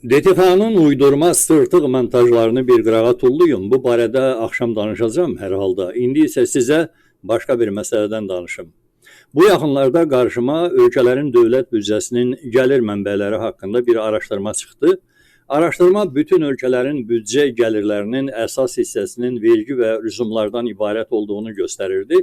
DTK-nın uydurma sırtıq montajlarını bir qırağa tulluyum. Bu barədə axşam danışacağım hər halda. İndi isə sizə başqa bir məsələdən danışım. Bu yaxınlarda qarşıma ölkələrin dövlət büdcəsinin gəlir mənbələri haqqında bir araşdırma çıxdı. Araşdırma bütün ölkələrin büdcə gəlirlərinin əsas hissəsinin vergi və rüsumlardan ibarət olduğunu göstərirdi.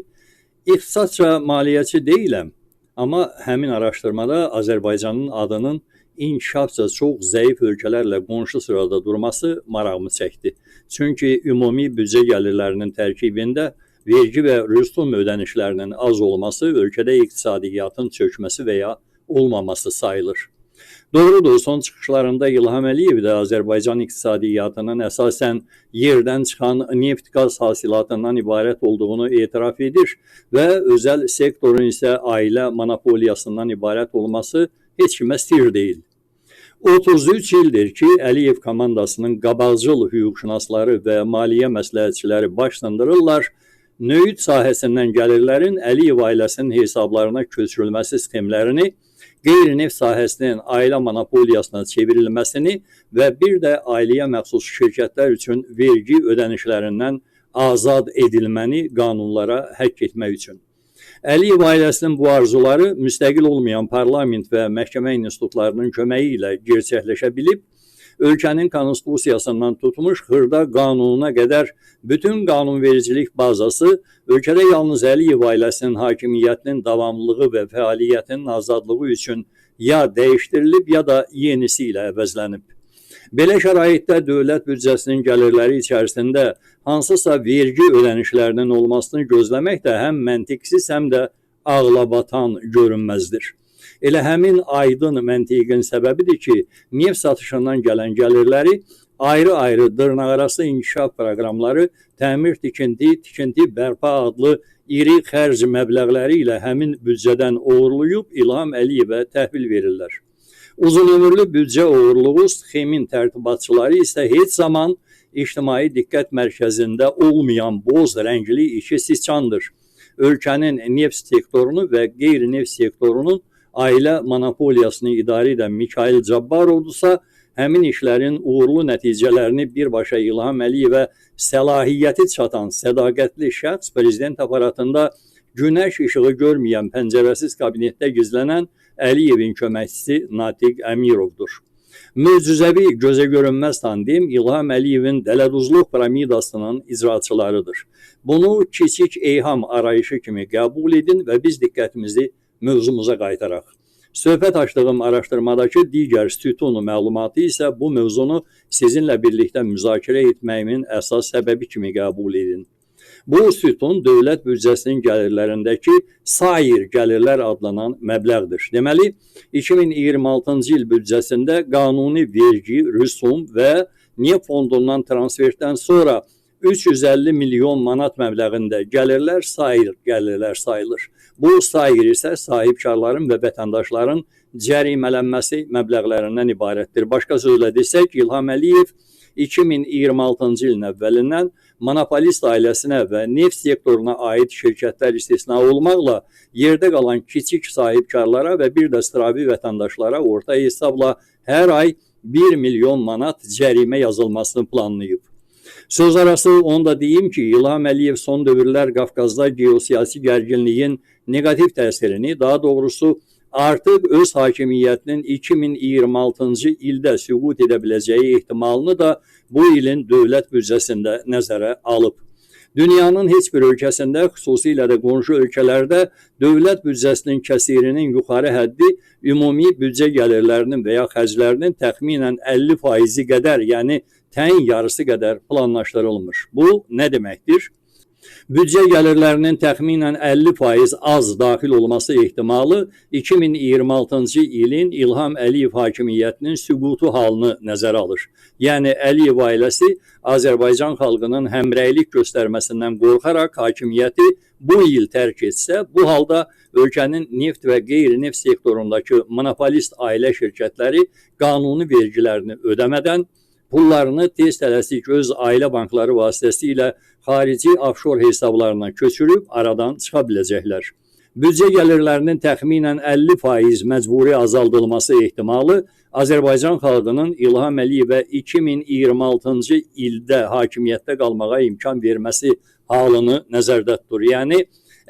İxtisasca maliyyəçi deyiləm, amma həmin araşdırmada Azərbaycanın adının inkişafca çox zəif ölkələrlə qonşu sırada durması marağımı çəkdi. Çünki ümumi büdcə gəlirlərinin tərkibində vergi və rüsum ödənişlərinin az olması ölkədə iqtisadiyyatın çökməsi və ya olmaması sayılır. Doğrudur, son çıxışlarında İlham Əliyev də Azərbaycan iqtisadiyyatının əsasən yerdən çıxan neft qaz hasilatından ibarət olduğunu etiraf edir və özəl sektorun isə ailə monopoliyasından ibarət olması heç kimə sir deyil. 33 ildir ki, Əliyev komandasının qabaqcıl hüquqşünasları və maliyyə məsləhətçiləri baş sındırırlar, növüd sahəsindən gəlirlərin Əliyev ailəsinin hesablarına köçürülməsi sistemlərini, qeyri-neft sahəsinin ailə monopoliyasına çevrilməsini və bir də ailəyə məxsus şirkətlər üçün vergi ödənişlərindən azad edilməni qanunlara həkk etmək üçün. Əliyev ailəsinin bu arzuları müstəqil olmayan parlament və məhkəmə institutlarının köməyi ilə gerçəkləşə bilib, ölkənin konstitusiyasından tutmuş xırda qanununa qədər bütün qanunvericilik bazası ölkədə yalnız Əliyev ailəsinin hakimiyyətinin davamlılığı və fəaliyyətinin azadlığı üçün ya dəyişdirilib, ya da yenisi ilə əvəzlənib. Belə şəraitdə dövlət büdcəsinin gəlirləri içərisində hansısa vergi ödənişlərinin olmasını gözləmək də həm məntiqsiz, həm də ağlabatan görünməzdir. Elə həmin aydın məntiqin səbəbidir ki, neft satışından gələn gəlirləri ayrı-ayrı dırnaqarası inkişaf proqramları, təmir, tikinti, bərpa adlı iri xərc məbləğləri ilə həmin büdcədən oğurlayıb İlham Əliyevə təhvil verirlər. Uzunömürlü büdcə oğurluğu sxemin tərtibatçıları isə heç zaman ictimai diqqət mərkəzində olmayan boz rəngli iki siçandır. Ölkənin neft sektorunu və qeyri-neft sektorunun ailə monopoliyasını idarə edən Mikhail Cabbarovdursa, həmin işlərin uğurlu nəticələrini birbaşa İlham Əliyevə səlahiyyəti çatan sədaqətli şəxs prezident aparatında günəş işığı görməyən pəncərəsiz kabinetdə gizlənən Əliyevin köməkçisi Natiq Əmirovdur. Möcüzəvi, gözə görünməz tandem İlham Əliyevin dələduzluq piramidasının icraçılarıdır. Bunu kiçik eyham arayışı kimi qəbul edin və biz diqqətimizi mövzumuza qaytaraq. Söhbət açdığım araşdırmadakı digər sütun məlumatı isə bu mövzunu sizinlə birlikdə müzakirə etməyimin əsas səbəbi kimi qəbul edin. Bu sütun dövlət büdcəsinin gəlirlərindəki sair gəlirlər adlanan məbləğdir. Deməli, 2026-cı il büdcəsində qanuni vergi, rüsum və neft fondundan transferdən sonra 350 milyon manat məbləğində gəlirlər sair gəlirlər sayılır. Bu sair isə sahibkarların və vətəndaşların cərimələnməsi məbləğlərindən ibarətdir. Başqa sözlə desək, İlham Əliyev 2026-cı ilin əvvəlindən monopolist ailəsinə və neft sektoruna aid şirkətlər istisna olmaqla yerdə qalan kiçik sahibkarlara və bir də sıravi vətəndaşlara orta hesabla hər ay 1 milyon manat cərimə yazılmasını planlayıb. Söz arası onu da deyim ki, İlham Əliyev son dövrlər Qafqazda geosiyasi gərginliyin negativ təsirini, daha doğrusu artıq öz hakimiyyətinin 2026-cı ildə süqut edə biləcəyi ehtimalını da bu ilin dövlət büdcəsində nəzərə alıb. Dünyanın heç bir ölkəsində, xüsusilə də qonşu ölkələrdə dövlət büdcəsinin kəsirinin yuxarı həddi ümumi büdcə gəlirlərinin və ya xərclərinin təxminən 50% qədər, yəni təyin yarısı qədər planlaşdırılmış. Bu nə deməkdir? Büdcə gəlirlərinin təxminən 50% az daxil olması ehtimalı 2026-cı ilin İlham Əliyev hakimiyyətinin süqutu halını nəzərə alır. Yəni Əliyev ailəsi Azərbaycan xalqının həmrəylik göstərməsindən qorxaraq hakimiyyəti bu il tərk etsə, bu halda ölkənin neft və qeyri-neft sektorundakı monopolist ailə şirkətləri qanuni vergilərini ödəmədən pullarını tez tələsik öz ailə bankları vasitəsilə xarici offshore hesablarına köçürüb aradan çıxa biləcəklər. Büdcə gəlirlərinin təxminən 50% məcburi azaldılması ehtimalı Azərbaycan xalqının İlham Əliyevə 2026-cı ildə hakimiyyətdə qalmağa imkan verməsi halını nəzərdə tutur. Yəni,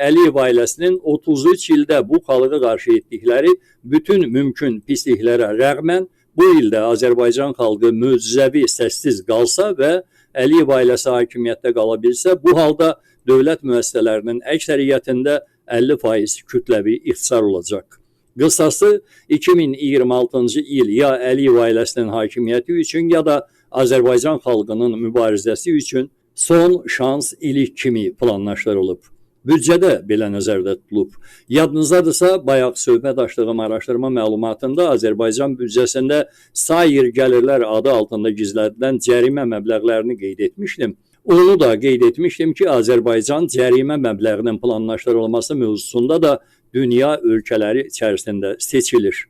Əliyev ailəsinin 33 ildə bu xalqa qarşı etdikləri bütün mümkün pisliklərə rəğmən bu ildə Azərbaycan xalqı möcüzəvi səssiz qalsa və Əliyev ailəsi hakimiyyətdə qala bilsə, bu halda dövlət müəssisələrinin əksəriyyətində 50% kütləvi ixtisar olacaq. Qısası 2026-cı il ya Əliyev ailəsinin hakimiyyəti üçün ya da Azərbaycan xalqının mübarizəsi üçün son şans ili kimi planlaşdırılıb. Büdcədə belə nəzərdə tutulub. Yadınızdadırsa, bayaq söhbət açdığım araşdırma məlumatında Azərbaycan büdcəsində sair gəlirlər adı altında gizlədilən cərimə məbləğlərini qeyd etmişdim. Onu da qeyd etmişdim ki, Azərbaycan cərimə məbləğinin planlaşdırılması mövzusunda da dünya ölkələri içərisində seçilir.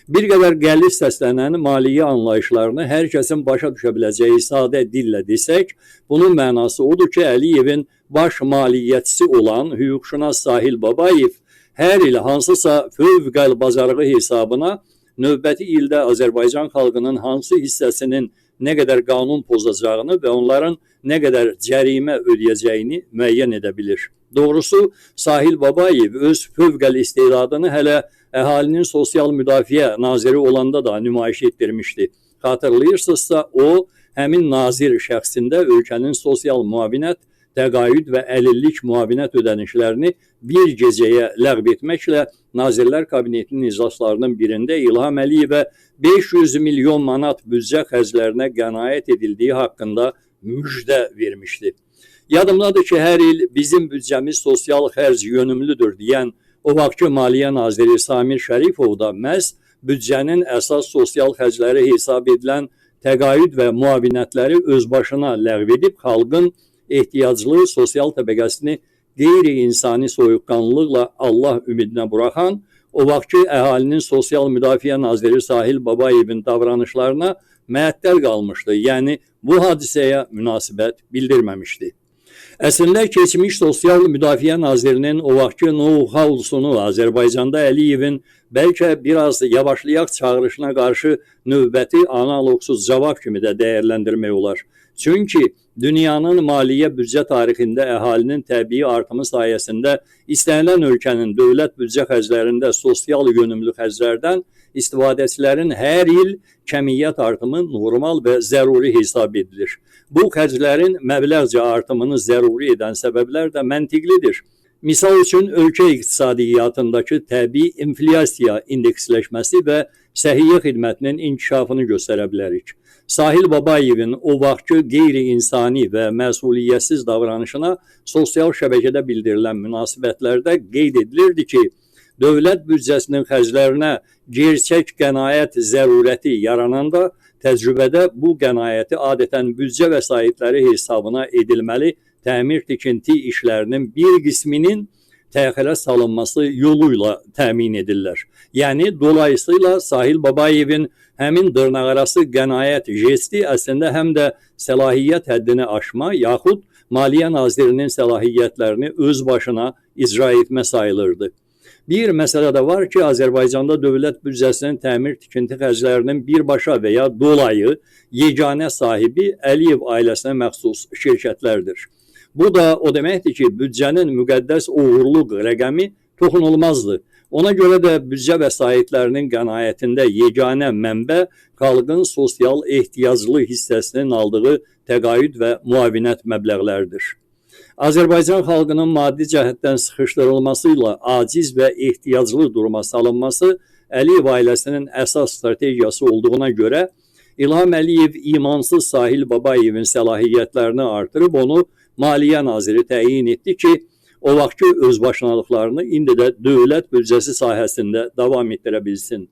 Bir qədər qəliz səslənən maliyyə anlayışlarını hər kəsin başa düşə biləcəyi sadə dillə desək, bunun mənası odur ki, Əliyevin baş maliyyətçisi olan hüquqşünas Sahil Babayev hər il hansısa fövqəl bacarığı hesabına növbəti ildə Azərbaycan xalqının hansı hissəsinin nə qədər qanun pozacağını və onların nə qədər cərimə ödəyəcəyini müəyyən edə bilir. Doğrusu, Sahil Babayev öz fövqəl istedadını hələ əhalinin sosial müdafiə naziri olanda da nümayiş etdirmişdi. Xatırlayırsınızsa, o, həmin nazir şəxsində ölkənin sosial müavinət, təqaüd və əlillik müavinət ödənişlərini bir gecəyə ləğv etməklə Nazirlər Kabinetinin iclaslarının birində İlham Əliyevə 500 milyon manat büdcə xərclərinə qənaət edildiyi haqqında müjdə vermişdi. Yadımdadır ki, hər il bizim büdcəmiz sosial xərc yönümlüdür deyən o vaxtki Maliyyə Naziri Samir Şərifov da məhz büdcənin əsas sosial xərcləri hesab edilən təqaüd və müavinətləri özbaşına ləğv edib xalqın ehtiyaclı sosial təbəqəsini qeyri-insani soyuqqanlılıqla Allah ümidinə buraxan, o vaxtki əhalinin sosial müdafiə naziri Sahil Babayevin davranışlarına məəttəl qalmışdı, yəni bu hadisəyə münasibət bildirməmişdi. Əslində, keçmiş sosial müdafiə nazirinin o vaxtki know-how'sunu Azərbaycanda Əliyevin bəlkə biraz yavaşlayaq çağırışına qarşı növbəti analoqsuz cavab kimi də dəyərləndirmək olar. Çünki dünyanın maliyyə büdcə tarixində əhalinin təbii artımı sayəsində istənilən ölkənin dövlət büdcə xərclərində sosial yönümlü xərclərdən istifadəçilərin hər il kəmiyyət artımı normal və zəruri hesab edilir. Bu xərclərin məbləğcə artımını zəruri edən səbəblər də məntiqlidir. Misal üçün, ölkə iqtisadiyyatındakı təbii inflyasiya indeksləşməsi və səhiyyə xidmətinin inkişafını göstərə bilərik. Sahil Babayevin o vaxtki qeyri-insani və məsuliyyətsiz davranışına sosial şəbəkədə bildirilən münasibətlərdə qeyd edilirdi ki, dövlət büdcəsinin xərclərinə gerçək qənaət zərurəti yarananda təcrübədə bu qənaəti adətən büdcə vəsaitləri hesabına edilməli təmir-tikinti işlərinin bir qisminin təxirə salınması yoluyla təmin edirlər. Yəni, dolayısıyla Sahil Babayevin həmin dırnaqarası qənaət jesti əslində həm də səlahiyyət həddini aşma yaxud Maliyyə Nazirinin səlahiyyətlərini öz başına icra etmə sayılırdı. Bir məsələ də var ki, Azərbaycanda dövlət büdcəsinin təmir-tikinti xərclərinin birbaşa və ya dolayı yeganə sahibi Əliyev ailəsinə məxsus şirkətlərdir. Bu da o deməkdir ki, büdcənin müqəddəs uğurluq rəqəmi toxunulmazdır. Ona görə də büdcə vəsaitlərinin qənaətində yeganə mənbə xalqın sosial ehtiyaclı hissəsinin aldığı təqaüd və müavinət məbləğləridir. Azərbaycan xalqının maddi cəhətdən sıxışdırılması ilə aciz və ehtiyaclı duruma salınması Əliyev ailəsinin əsas strategiyası olduğuna görə İlham Əliyev imansız Sahil Babayevin səlahiyyətlərini artırıb onu Maliyyə Naziri təyin etdi ki, o vaxtki özbaşınalıqlarını indi də dövlət büdcəsi sahəsində davam etdirə bilsin.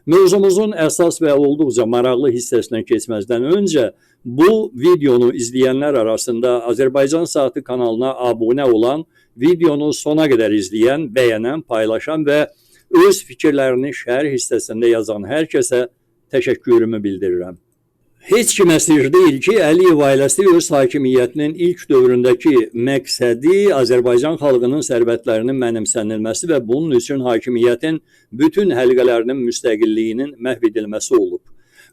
Mövzumuzun əsas və olduqca maraqlı hissəsinə keçməzdən öncə bu videonu izləyənlər arasında Azərbaycan Saatı kanalına abunə olan, videonu sona qədər izləyən, bəyənən, paylaşan və öz fikirlərini şərh hissəsində yazan hər kəsə təşəkkürümü bildirirəm. Heç kimə sir deyil ki, Əliyev ailəsi öz hakimiyyətinin ilk dövründəki məqsədi Azərbaycan xalqının sərvətlərinin mənimsənilməsi və bunun üçün hakimiyyətin bütün həlqələrinin müstəqilliyinin məhv edilməsi olub.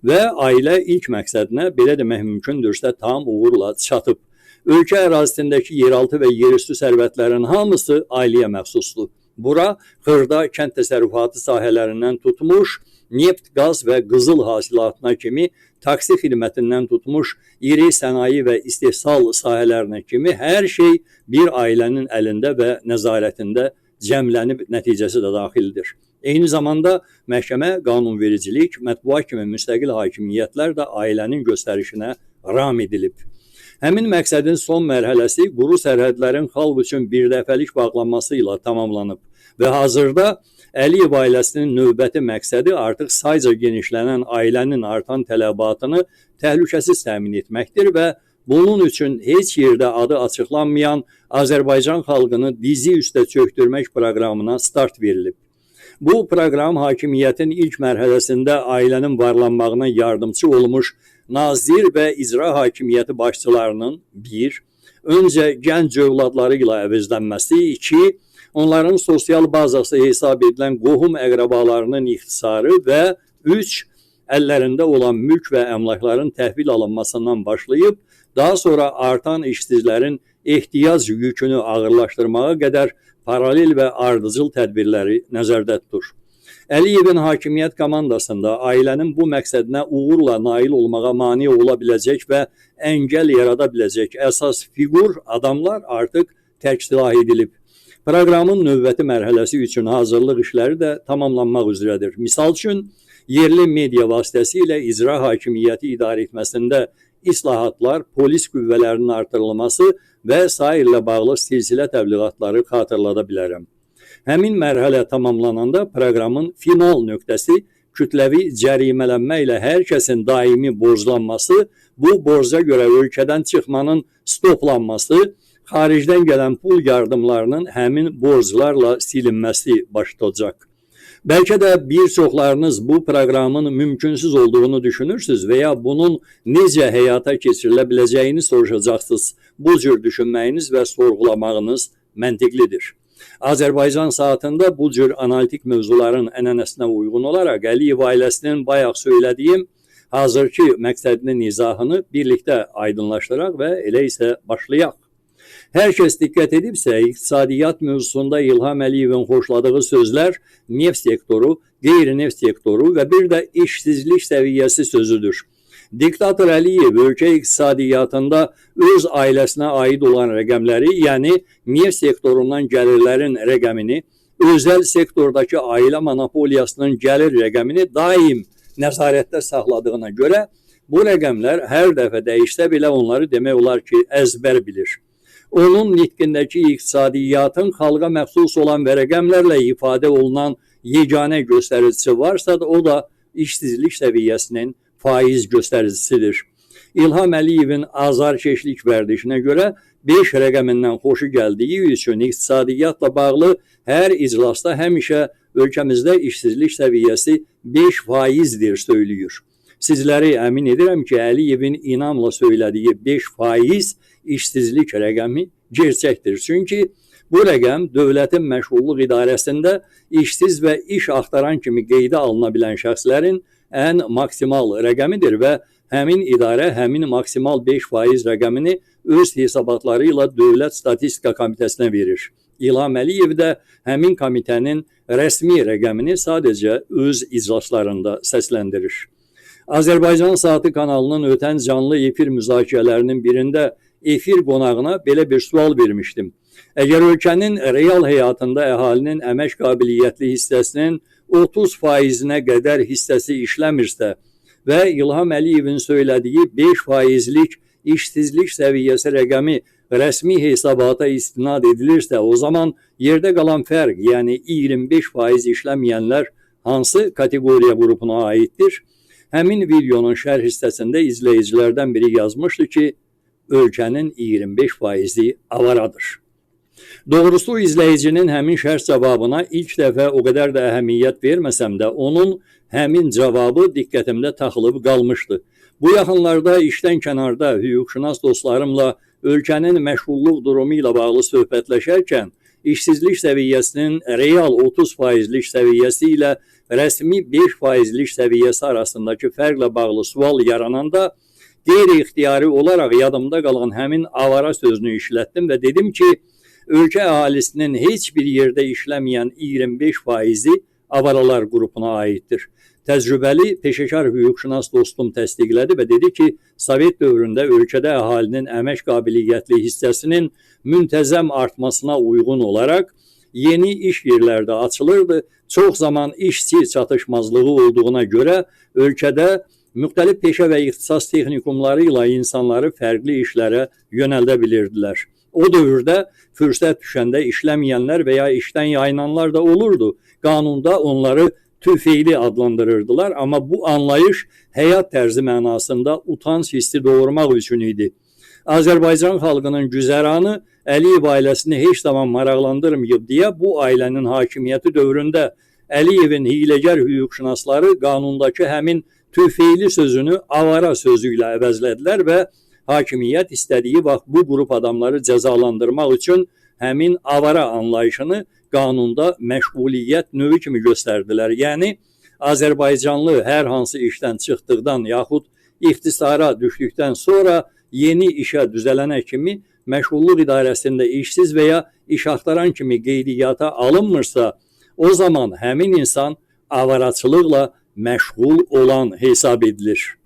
Və ailə ilk məqsədinə belə demək mümkündürsə tam uğurla çatıb. Ölkə ərazisindəki yeraltı və yerüstü sərvətlərin hamısı ailəyə məxsusdur. Bura xırda kənd təsərrüfatı sahələrindən tutmuş, neft, qaz və qızıl hasilatına kimi, taksi xidmətindən tutmuş, iri sənaye və istehsal sahələrinə kimi hər şey bir ailənin əlində və nəzarətində cəmlənib nəticəsi də daxildir. Eyni zamanda məhkəmə, qanunvericilik, mətbuat kimi müstəqil hakimiyyətlər də ailənin göstərişinə ram edilib. Həmin məqsədin son mərhələsi quru sərhədlərin xalq üçün birdəfəlik bağlanması ilə tamamlanıb və hazırda Əliyev ailəsinin növbəti məqsədi artıq sayca genişlənən ailənin artan tələbatını təhlükəsiz təmin etməkdir və bunun üçün heç yerdə adı açıqlanmayan Azərbaycan xalqını dizi üstə çökdürmək proqramına start verilib. Bu proqram hakimiyyətin ilk mərhələsində ailənin varlanmağına yardımcı olmuş nazir və icra hakimiyyəti başçılarının 1. Öncə gənc övladları ilə əvəzlənməsi, 2. Onların sosial bazası hesab edilən qohum əqrabalarının ixtisarı və 3. Əllərində olan mülk və əmlakların təhvil alınmasından başlayıb, daha sonra artan işsizlərin ehtiyac yükünü ağırlaşdırmağa qədər paralel və ardıcıl tədbirləri nəzərdə tutur. Əliyevin hakimiyyət komandasında ailənin bu məqsədinə uğurla nail olmağa mane ola biləcək və əngəl yarada biləcək əsas fiqur adamlar artıq tərksilah edilib. Proqramın növbəti mərhələsi üçün hazırlıq işləri də tamamlanmaq üzrədir. Misal üçün, yerli media vasitəsilə icra hakimiyyəti idarə etməsində islahatlar, polis qüvvələrinin artırılması və sairlə bağlı silsilə təbliğatları xatırlada bilərəm. Həmin mərhələ tamamlananda proqramın final nöqtəsi kütləvi cərimələnmə ilə hər kəsin daimi borclanması, bu borca görə ölkədən çıxmanın stoplanması, xaricdən gələn pul yardımlarının həmin borclarla silinməsi baş tutacaq. Bəlkə də bir çoxlarınız bu proqramın mümkünsüz olduğunu düşünürsünüz və ya bunun necə həyata keçirilə biləcəyini soruşacaqsınız. Bu cür düşünməyiniz və sorğulamağınız məntiqlidir. Azərbaycan saatında bu cür analitik mövzuların ənənəsinə uyğun olaraq Əliyev ailəsinin bayaq söylədiyim hazırki məqsədinin izahını birlikdə aydınlaşdıraq və elə isə başlayaq. Hər kəs diqqət edibsə, iqtisadiyyat mövzusunda İlham Əliyevin xoşladığı sözlər neft sektoru, qeyri-neft sektoru və bir də işsizlik səviyyəsi sözüdür. Diktator Əliyev ölkə iqtisadiyyatında öz ailəsinə aid olan rəqəmləri, yəni neft sektorundan gəlirlərin rəqəmini, özəl sektordakı ailə monopoliyasının gəlir rəqəmini daim nəzarətdə saxladığına görə bu rəqəmlər hər dəfə dəyişsə belə onları demək olar ki, əzbər bilir. Onun nitqindəki iqtisadiyyatın xalqa məxsus olan və rəqəmlərlə ifadə olunan yeganə göstəricisi varsa da o da işsizlik səviyyəsinin faiz göstəricisidir. İlham Əliyevin azarkeşlik vərdişinə görə 5 rəqəmindən xoşu gəldiyi üçün iqtisadiyyatla bağlı hər iclasda həmişə ölkəmizdə işsizlik səviyyəsi 5%dir söylüyor. Sizləri əmin edirəm ki, Əliyevin inamla söylədiyi 5% işsizlik rəqəmi gerçəkdir. Çünki bu rəqəm dövlətin məşğulluq idarəsində işsiz və iş axtaran kimi qeydə alına bilən şəxslərin ən maksimal rəqəmidir və həmin idarə həmin maksimal 5% rəqəmini öz hesabatları ilə Dövlət Statistika Komitəsinə verir. İlham Əliyev də həmin komitənin rəsmi rəqəmini sadəcə öz iclaslarında səsləndirir. Azərbaycan Saatı kanalının ötən canlı efir müzakirələrinin birində efir qonağına belə bir sual vermişdim. Əgər ölkənin real həyatında əhalinin əmək qabiliyyətli hissəsinin 30%-nə qədər hissəsi işləmirsə və İlham Əliyevin söylediği 5%'lik işsizlik səviyyəsi rəqəmi rəsmi hesabata istinad edilirsə, o zaman yerdə qalan fərq, yəni 25% işləməyənlər hansı kateqoriya qrupuna aiddir? Həmin videonun şərh hissəsində izləyicilərdən biri yazmışdı ki, ölkənin 25%-i avaradır. Doğrusu izləyicinin həmin şərh cavabına ilk dəfə o qədər də əhəmiyyət verməsəm də, onun həmin cavabı diqqətimdə taxılıb qalmışdı. Bu yaxınlarda işdən kənarda hüquqşünas dostlarımla ölkənin məşğulluq durumu ilə bağlı söhbətləşərkən, işsizlik səviyyəsinin real 30%lik səviyyəsi ilə rəsmi 5%lik səviyyəsi arasındakı fərqlə bağlı sual yarananda, qeyri-ixtiyari olaraq yadımda qalan həmin avara sözünü işlətdim və dedim ki, ölkə əhalisinin heç bir yerdə işləməyən 25%-i avaralar qrupuna aiddir. Təcrübəli peşəkar hüquqşünas dostum təsdiqlədi və dedi ki, Sovet dövründə ölkədə əhalinin əmək qabiliyyətli hissəsinin müntəzəm artmasına uyğun olaraq yeni iş yerlərdə açılırdı. Çox zaman işçi çatışmazlığı olduğuna görə ölkədə müxtəlif peşə və ixtisas texnikumları ilə insanları fərqli işlərə yönəldə bilirdilər. O dövrdə fürsət düşəndə işləməyənlər və ya işdən yayınanlar da olurdu. Qanunda onları tüfeyli adlandırırdılar, amma bu anlayış həyat tərzi mənasında utanç hissi doğurmaq üçün idi. Azərbaycan xalqının güzəranı Əliyev ailəsini heç zaman maraqlandırmayıb deyə bu ailənin hakimiyyəti dövründə Əliyevin hiyləgər hüquqşünasları qanundakı həmin tüfeyli sözünü avara sözü ilə əvəzlədilər və hakimiyyət istədiyi vaxt bu qrup adamları cəzalandırmaq üçün həmin avara anlayışını qanunda məşğuliyyət növü kimi göstərdilər. Yəni, Azərbaycanlı hər hansı işdən çıxdıqdan yaxud ixtisara düşdükdən sonra yeni işə düzələnə kimi məşğulluq idarəsində işsiz və ya iş axtaran kimi qeydiyyata alınmırsa, o zaman həmin insan avaraçılıqla məşğul olan hesab edilir.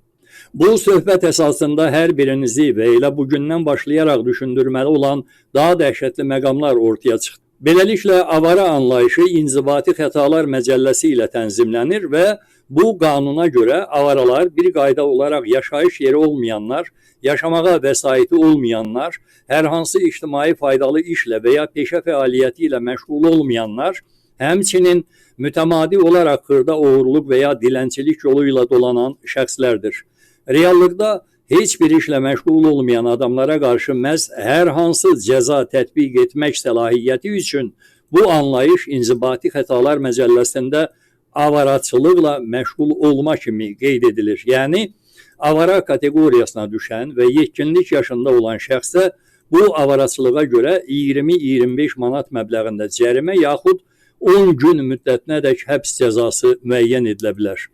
Bu söhbət əsasında hər birinizi və elə bugündən başlayaraq düşündürməli olan daha dəhşətli məqamlar ortaya çıxdı. Beləliklə, avara anlayışı İnzibati Xətalar Məcəlləsi ilə tənzimlənir və bu qanuna görə avaralar bir qayda olaraq yaşayış yeri olmayanlar, yaşamağa vəsaiti olmayanlar, hər hansı ictimai faydalı işlə və ya peşə fəaliyyəti ilə məşğul olmayanlar, həmçinin mütəmadi olaraq xırda oğurluq və ya dilənçilik yolu ilə dolanan şəxslərdir. Reallıqda heç bir işlə məşğul olmayan adamlara qarşı məhz hər hansı cəza tətbiq etmək səlahiyyəti üçün bu anlayış İnzibati Xətalar Məcəlləsində avaraçılıqla məşğul olma kimi qeyd edilir. Yəni, avara kateqoriyasına düşən və yetkinlik yaşında olan şəxsə bu avaraçılığa görə 20-25 manat məbləğində cərimə yaxud 10 gün müddətinədək həbs cəzası müəyyən edilə bilər.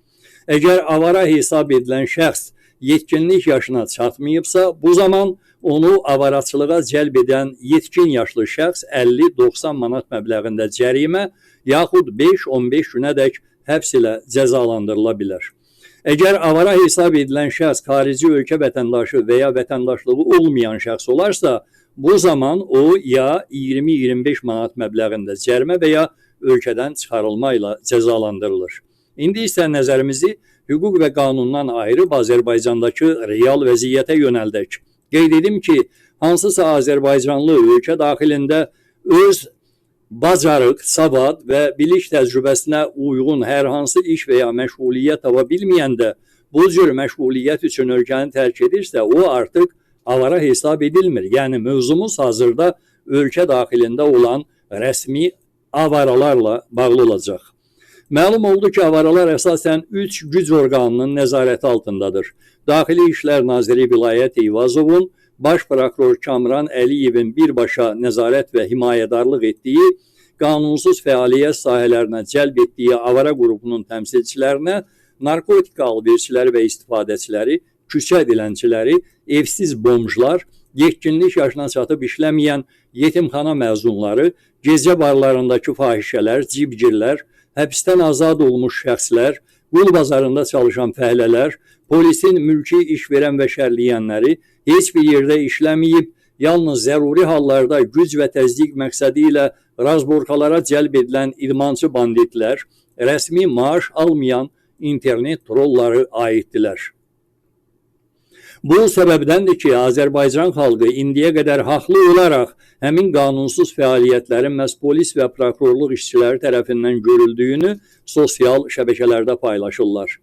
Əgər avara hesab edilən şəxs yetkinlik yaşına çatmayıbsa, bu zaman onu avaraçılığa cəlb edən yetkin yaşlı şəxs 50-90 manat məbləğində cərimə yaxud 5-15 günədək həbs ilə cəzalandırıla bilər. Əgər avara hesab edilən şəxs xarici ölkə vətəndaşı və ya vətəndaşlığı olmayan şəxs olarsa, bu zaman o ya 20-25 manat məbləğində cərimə və ya ölkədən çıxarılma ilə cəzalandırılır. İndi isə nəzərimizi hüquq və qanundan ayrı Azərbaycandakı real vəziyyətə yönəldək. Qeyd edim ki, hansısa Azərbaycanlı ölkə daxilində öz bacarıq, savad və bilik təcrübəsinə uyğun hər hansı iş və ya məşğuliyyət tapa bilməyəndə bu cür məşğuliyyət üçün ölkəni tərk edirsə, o artıq avara hesab edilmir. Yəni, mövzumuz hazırda ölkə daxilində olan rəsmi avaralarla bağlı olacaq. Məlum oldu ki, avaralar əsasən 3 güc orqanının nəzarəti altındadır. Daxili İşlər Naziri Vilayət Eyvazovun, Baş prokuror Kamran Əliyevin birbaşa nəzarət və himayədarlıq etdiyi, qanunsuz fəaliyyət sahələrinə cəlb etdiyi avara qrupunun təmsilçilərinə, narkotika alverçiləri və istifadəçiləri, küçə dilənçiləri, evsiz bomjlar, yetkinlik yaşına çatıb işləməyən yetimxana məzunları, gecə barlarındakı fahişələr, cibgirlər, həbsdən azad olmuş şəxslər, qul bazarında çalışan fəhlələr, polisin mülki iş verən və şərliyənləri, heç bir yerdə işləməyib, yalnız zəruri hallarda güc və təzyiq məqsədi ilə razborkalara cəlb edilən idmançı banditlər, rəsmi maaş almayan internet trolları aiddirlər. Bu səbəbdəndir ki, Azərbaycan xalqı indiyə qədər haqlı olaraq həmin qanunsuz fəaliyyətlərin məhz polis və prokurorluq işçiləri tərəfindən görüldüyünü sosial şəbəkələrdə paylaşırlar.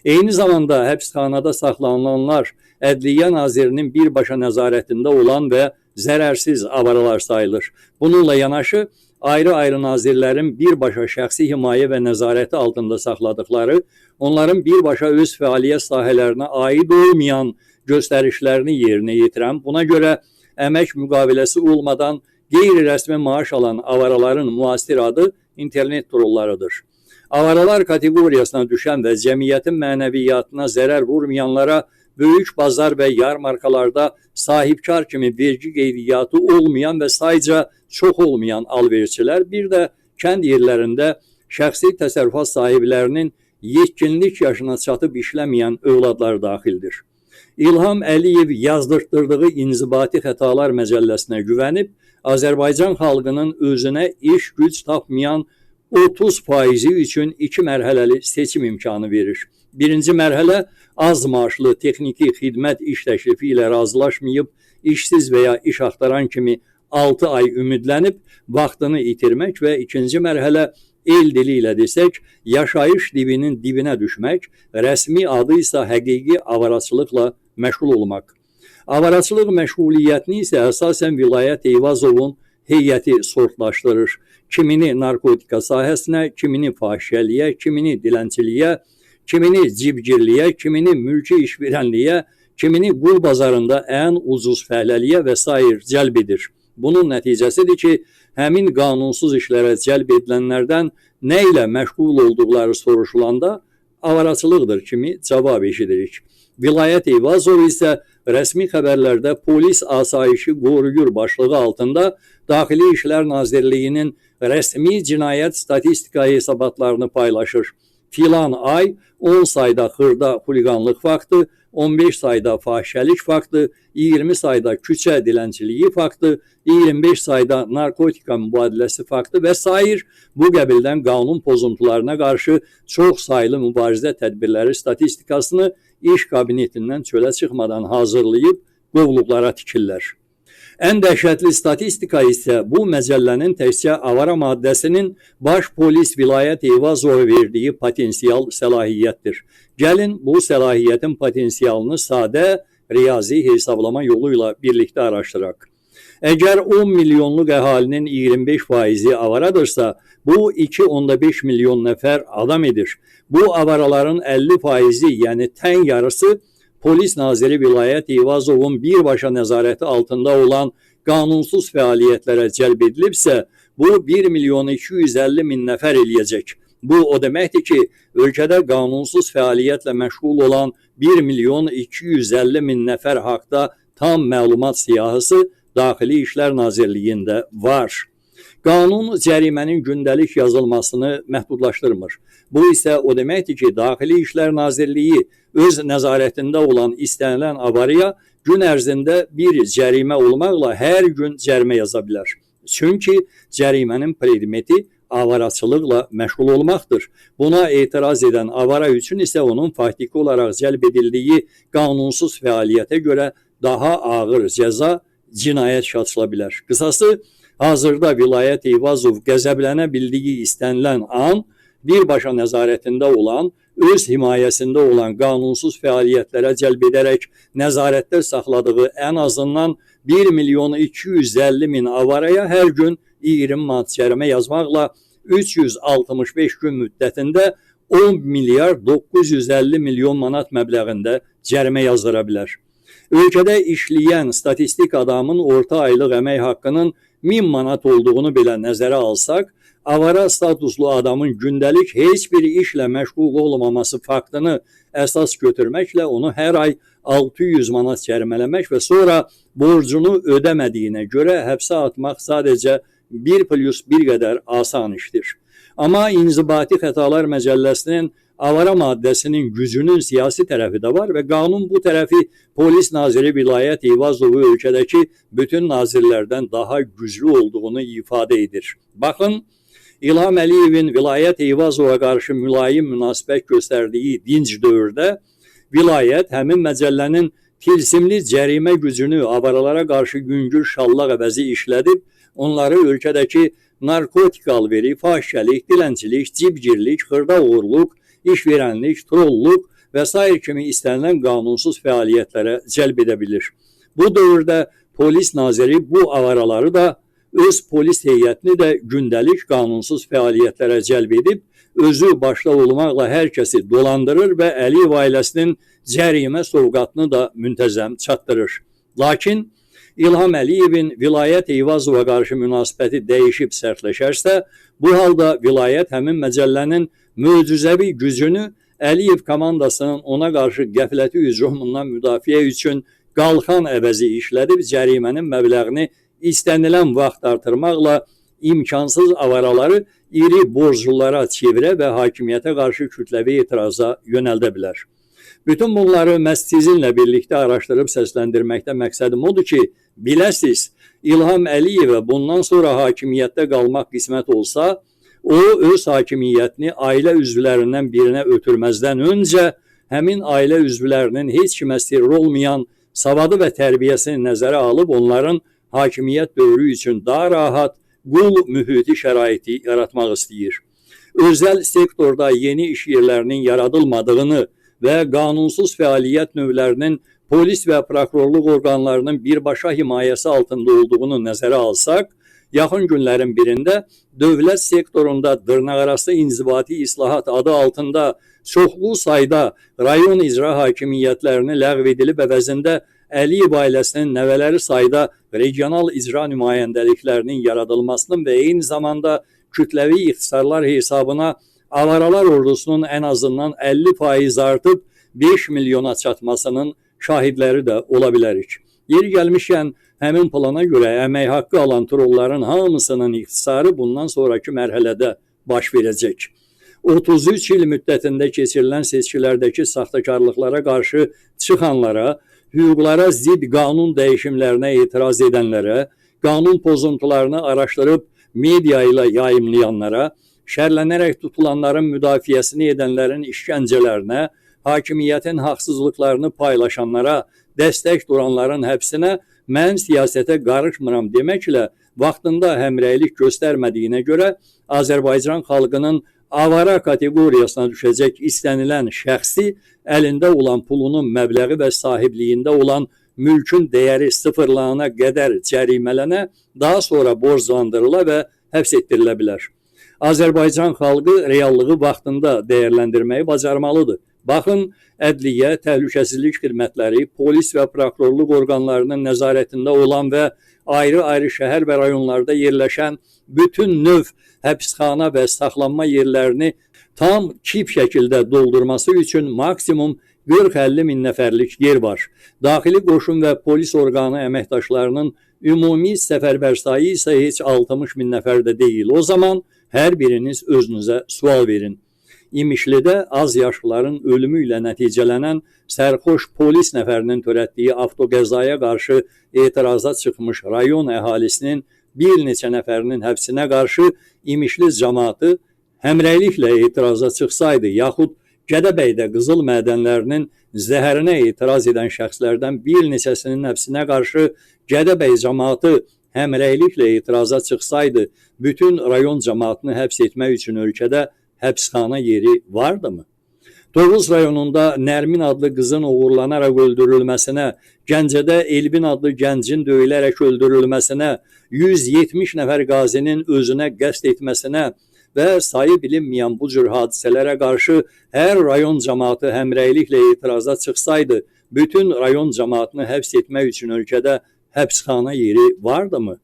Eyni zamanda həbsxanada saxlanılanlar Ədliyyə Nazirinin birbaşa nəzarətində olan və zərərsiz avaralar sayılır. Bununla yanaşı, ayrı-ayrı nazirlərin birbaşa şəxsi himayə və nəzarəti altında saxladıkları, onların birbaşa öz fəaliyyət sahələrinə aid olmayan göstərişlərini yerinə yetirən, buna görə əmək müqaviləsi olmadan qeyri-rəsmi maaş alan avaraların müasir adı internet trollarıdır. Avaralar kateqoriyasına düşən və cəmiyyətin mənəviyyatına zərər vurmayanlara böyük bazar və yarmarkalarda sahibkar kimi vergi qeydiyyatı olmayan və sayca çox olmayan alverçilər, bir də kənd yerlərində şəxsi təsərrüfat sahiblərinin yetkinlik yaşına çatıb işləməyən övladlar daxildir. İlham Əliyev yazdırtdırdığı İnzibati Xətalar məcəlləsinə güvənib, Azərbaycan xalqının özünə iş güc tapmayan 30% üçün 2 mərhələli seçim imkanı verir. Birinci mərhələ az maaşlı texniki xidmət iş təklifi ilə razılaşmayıb, işsiz və ya iş axtaran kimi 6 ay ümidlənib, vaxtını itirmək və ikinci mərhələ el dili ilə desək, yaşayış dibinin dibinə düşmək, rəsmi adı isə həqiqi avaraçılıqla məşğul olmaq. Avaraçılıq məşğuliyyətini isə əsasən Vilayət Eyvazovun heyəti sortlaşdırır. Kimini narkotika sahəsinə, kimini fahişəliyə, kimini dilənçiliyə, kimini cibgirliyə, kimini mülki işverənliyə, kimini qul bazarında ən ucuz fəhləliyə və s. cəlb edir. Bunun nəticəsidir ki, həmin qanunsuz işlərə cəlb edilənlərdən nə ilə məşğul olduqları soruşulanda avaraçılıqdır kimi cavab eşidirik. Vilayət Eyvazov isə rəsmi xəbərlərdə polis asayişi qoruyur başlığı altında Daxili İşlər Nazirliyinin rəsmi cinayət statistika hesabatlarını paylaşır. Filan ay 10 sayda xırda xuliqanlıq faktı, 15 sayda fahişəlik faktı, 20 sayda küçə dilənçiliyi faktı, 25 sayda narkotika mübadiləsi faktı və s. bu qəbildən qanun pozuntularına qarşı çox saylı mübarizə tədbirləri statistikasını iş kabinetindən çölə çıxmadan hazırlayıb qovluqlara tikirlər. Ən dəhşətli statistika isə bu məcəllənin təkcə avara maddəsinin baş polis Vilayət Eyvazova verdiyi potensial səlahiyyətdir. Gəlin bu səlahiyyətin potensialını sadə riyazi hesablama yolu ilə birlikdə araşdıraq. Əgər 10 milyonluq əhalinin 25% avaradırsa, bu 2,5 milyon nəfər adam edir. Bu avaraların 50%, yəni tən yarısı, Polis naziri Vilayət Eyvazovun birbaşa nəzarəti altında olan qanunsuz fəaliyyətlərə cəlb edilibsə, bu 1 milyon 250 min nəfər eləyəcək. Bu o deməkdir ki, ölkədə qanunsuz fəaliyyətlə məşğul olan 1 milyon 250 min nəfər haqda tam məlumat siyahısı Daxili İşlər Nazirliyində var. Qanun cərimənin gündəlik yazılmasını məhdudlaşdırmır. Bu isə o deməkdir ki, Daxili İşlər Nazirliyi öz nəzarətində olan istənilən avaraya gün ərzində bir cərimə olmaqla hər gün cərimə yaza bilər. Çünki cərimənin predmeti avaraçılıqla məşğul olmaqdır. Buna etiraz edən avara üçün isə onun faktiki olaraq cəlb edildiyi qanunsuz fəaliyyətə görə daha ağır cəza cinayət şaçıla bilər. Qısası, hazırda Vilayət Eyvazov qəzəblənə bildiyi istənilən an, birbaşa nəzarətində olan, öz himayəsində olan qanunsuz fəaliyyətlərə cəlb edərək nəzarətdə saxladığı ən azından 1 milyon 250 min avaraya hər gün 20 manat cərimə yazmaqla 365 gün müddətində 10 milyar 950 milyon manat məbləğində cərimə yazdıra bilər. Ölkədə işləyən statistik adamın orta aylıq əmək haqqının 1000 manat olduğunu belə nəzərə alsaq, avara statuslu adamın gündəlik heç bir işlə məşğul olmaması faktını əsas götürməklə onu hər ay 600 manat cərimələmək və sonra borcunu ödəmədiyinə görə həbsə atmaq sadəcə 1+1 qədər asan işdir. Amma İnzibati Xətalar Məcəlləsinin avara maddəsinin gücünün siyasi tərəfi də var və qanun bu tərəfi polis naziri Vilayət Eyvazovu ölkədəki bütün nazirlərdən daha güclü olduğunu ifadə edir. Baxın, İlham Əliyevin Vilayət Eyvazova qarşı mülayim münasibət göstərdiyi dinc dövrdə vilayət həmin məcəllənin tilsimli cərimə gücünü avaralara qarşı güngür şallaq əvəzi işlədib, onları ölkədəki narkotika alveri, fahişəlik, dilənçilik, cibgirlik, xırda uğurluq, işverənlik, trolluq və s. kimi istənilən qanunsuz fəaliyyətlərə cəlb edə bilir. Bu dövrdə polis naziri bu avaraları da öz polis heyətini də gündəlik qanunsuz fəaliyyətlərə cəlb edib, özü başda olmaqla hər kəsi dolandırır və Əliyev ailəsinin cərimə sovqatını da müntəzəm çatdırır. Lakin İlham Əliyevin Vilayət Eyvazova qarşı münasibəti dəyişib sərtləşərsə, bu halda vilayət həmin məcəllənin möcüzəvi gücünü Əliyev komandasının ona qarşı qəfləti hücumundan müdafiə üçün qalxan əvəzi işlədib cərimənin məbləğini istənilən vaxt artırmaqla imkansız avaraları iri borclulara çevirə və hakimiyyətə qarşı kütləvi etiraza yönəldə bilər. Bütün bunları məhz sizinlə birlikdə araşdırıb səsləndirməkdə məqsədim odur ki, biləsiz, İlham Əliyevə bundan sonra hakimiyyətdə qalmaq qismət olsa, o öz hakimiyyətini ailə üzvlərindən birinə ötürməzdən öncə həmin ailə üzvlərinin heç kimə sirri olmayan savadı və tərbiyəsini nəzərə alıb onların hakimiyyət dövrü üçün daha rahat, qul mühiti şəraiti yaratmaq istəyir. Özəl sektorda yeni iş yerlərinin yaradılmadığını və qanunsuz fəaliyyət növlərinin polis və prokurorluq orqanlarının birbaşa himayəsi altında olduğunu nəzərə alsaq, yaxın günlərin birində dövlət sektorunda dırnaqarası inzibati islahat adı altında çoxlu sayda rayon icra hakimiyyətlərini ləğv edilib əvəzində Əliyev ailəsinin nəvələri sayda regional icra nümayəndəliklərinin yaradılmasının və eyni zamanda kütləvi ixtisarlar hesabına avaralar ordusunun ən azından 50% artıb 5 milyona çatmasının şahidləri də ola bilərik. Yeri gəlmişkən, həmin plana görə əmək haqqı alan trolların hamısının ixtisarı bundan sonraki mərhələdə baş verəcək. 33 il müddətində keçirilən seçkilərdəki saxtakarlıqlara qarşı çıxanlara, hüquqlara zidd qanun dəyişimlərinə etiraz edənlərə, qanun pozuntularını araşdırıb media ilə yayımlayanlara, şərlənərək tutulanların müdafiəsini edənlərin işgəncələrinə, hakimiyyətin haqsızlıqlarını paylaşanlara, dəstək duranların həbsinə mən siyasətə qarışmıram deməklə vaxtında həmrəylik göstərmədiyinə görə Azərbaycan xalqının avara kateqoriyasına düşəcək istənilən şəxsi əlində olan pulunun məbləği və sahibliyində olan mülkün dəyəri sıfırlanana qədər cərimələnə, daha sonra borclandırıla və həbs etdirilə bilər. Azərbaycan xalqı reallığı vaxtında dəyərləndirməyi bacarmalıdır. Baxın, ədliyyə, təhlükəsizlik xidmətləri, polis və prokurorluq orqanlarının nəzarətində olan və ayrı-ayrı şəhər və rayonlarda yerləşən bütün növ həbsxana və saxlanma yerlərini tam kip şəkildə doldurması üçün maksimum 40-50 min nəfərlik yer var. Daxili qoşun və polis orqanı əməkdaşlarının ümumi səfərbər sayı isə heç 60 min nəfər də deyil. O zaman hər biriniz özünüzə sual verin. İmişlidə az yaşlıların ölümü ilə nəticələnən sərxoş polis nəfərinin törətdiyi avtoqəzaya qarşı etiraza çıxmış rayon əhalisinin bir neçə nəfərinin həbsinə qarşı İmişli cəmaatı həmrəyliklə etiraza çıxsaydı, yaxud Gədəbəydə qızıl mədənlərinin zəhərinə etiraz edən şəxslərdən bir neçəsinin həbsinə qarşı Gədəbəy cəmaatı həmrəyliklə etiraza çıxsaydı, bütün rayon cəmaatını həbs etmək üçün ölkədə həbsxana yeri vardımı? Tovuz rayonunda Nərmin adlı qızın uğurlanaraq öldürülməsinə, Gəncədə Elvin adlı gəncin döyülərək öldürülməsinə, 170 nəfər qazinin özünə qəsd etməsinə və sayı bilinməyən bu cür hadisələrə qarşı hər rayon cəmaatı həmrəyliklə etiraza çıxsaydı, bütün rayon cəmaatını həbs etmək üçün ölkədə həbsxana yeri vardımı?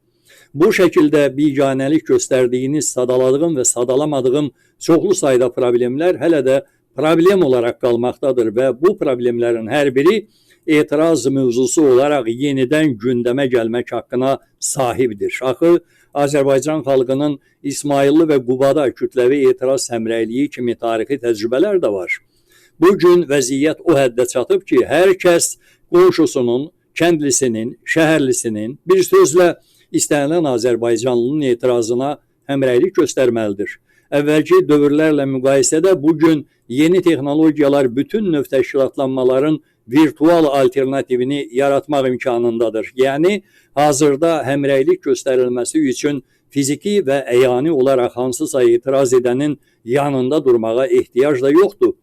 Bu şəkildə biganəlik göstərdiyiniz, sadaladığım və sadalamadığım çoxlu sayda problemlər hələ də problem olaraq qalmaqdadır və bu problemlərin hər biri etiraz mövzusu olaraq yenidən gündəmə gəlmək haqqına sahibdir. Axı, Azərbaycan xalqının İsmayıllı və Qubada kütləvi etiraz həmrəyliyi kimi tarixi təcrübələr də var. Bugün vəziyyət o həddə çatıb ki, hər kəs qonşusunun, kəndlisinin, şəhərlisinin, bir sözlə istənilən Azərbaycanlının etirazına həmrəylik göstərməlidir. Əvvəlki dövrlərlə müqayisədə bugün yeni texnologiyalar bütün növ təşkilatlanmaların virtual alternativini yaratmaq imkanındadır. Yəni, hazırda həmrəylik göstərilməsi üçün fiziki və əyani olaraq hansısa etiraz edənin yanında durmağa ehtiyac da yoxdur.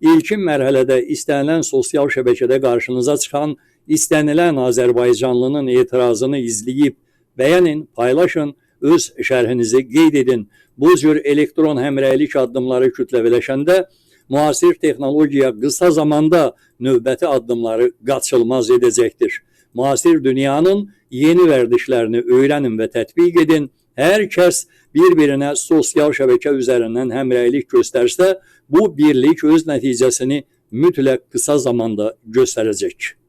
İlkin mərhələdə istənilən sosial şəbəkədə qarşınıza çıxan istənilən Azərbaycanlının etirazını izləyib Beğenin, paylaşın, öz şərhinizi qeyd edin. Bu cür elektron həmrəylik addımları kütləviləşəndə müasir texnologiya qısa zamanda növbəti addımları qaçılmaz edəcəkdir. Müasir dünyanın yeni vərdişlərini öyrənin və tətbiq edin. Hər kəs bir-birinə sosial şəbəkə üzərindən həmrəylik göstərsə, bu birlik öz nəticəsini mütləq qısa zamanda göstərəcək.